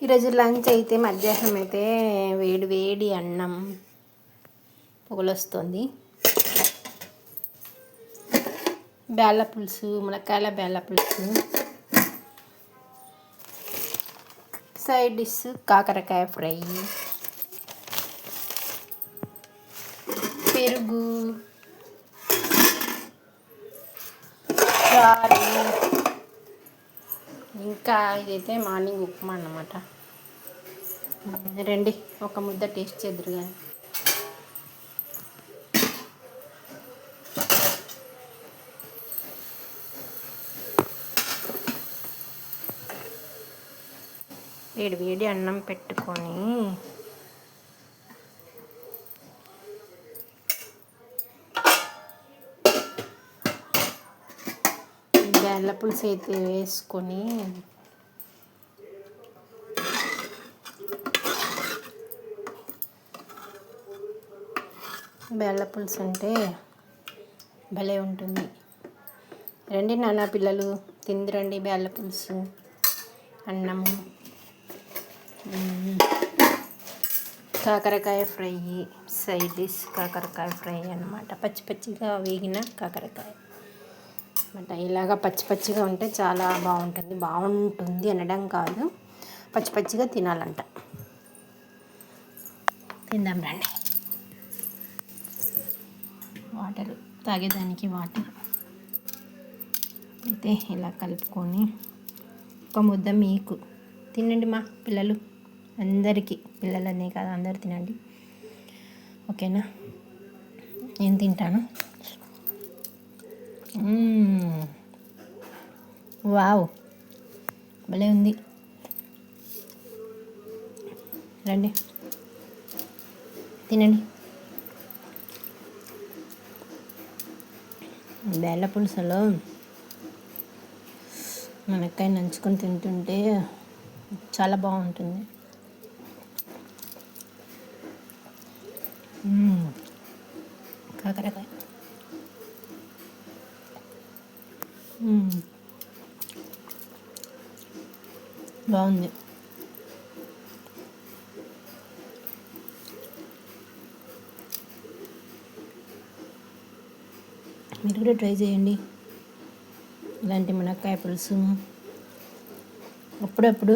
ఈరోజు లంచ్ అయితే మధ్యాహ్నం అయితే వేడి వేడి అన్నం పొగలొస్తుంది. బేళ్ళ పులుసు, మునక్కాయల బేళ్ళ పులుసు, సైడ్ డిష్ కాకరకాయ ఫ్రై, పెరుగు, చారు, ఇంకా ఇదైతే మార్నింగ్ ఉప్మా అన్నమాట. రండి ఒక ముద్ద టేస్ట్ చేద్దరు కానీ. వేడి వేడి అన్నం పెట్టుకొని బేళ్ళ పులుసు అయితే వేసుకొని బేళ్ళ పులుసు అంటే భలే ఉంటుంది. రండి నాన్న పిల్లలు తిందిరండి బేళ్ళ పులుసు అన్నము. కాకరకాయ ఫ్రై, సైడ్ డిష్ కాకరకాయ ఫ్రై అన్నమాట. పచ్చి పచ్చిగా వేగిన కాకరకాయ అన్నమాట. ఇలాగా పచ్చి పచ్చిగా ఉంటే చాలా బాగుంటుంది అనడం కాదు, పచ్చి పచ్చిగా తినాలంట. తిందాం రండి. వాటర్ తాగేదానికి వాటర్ అయితే ఇలా కలుపుకొని ఒక ముద్ద మీకు తినండి మా పిల్లలు, అందరికీ, పిల్లలనే కాదు అందరు తినండి, ఓకేనా? నేను తింటాను. వావ్, భలే ఉంది. రండి తినండి. బేళ్ళ పులుసులో మునక్కాయ నంచుకొని తింటుంటే చాలా బాగుంటుంది. కాకరకాయ బాగుంది. మీరు కూడా ట్రై చేయండి ఇలాంటి మునక్కాయ పులుసు. అప్పుడప్పుడు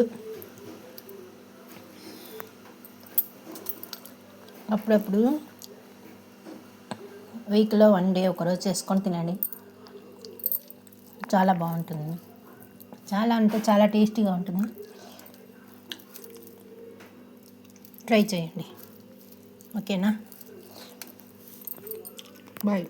వీక్లో 1 డే ఒకరోజు చేసుకొని తినండి, చాలా బాగుంటుంది. చాలా అంటే చాలా టేస్టీగా ఉంటుంది. ట్రై చేయండి, ఓకేనా? బాయ్.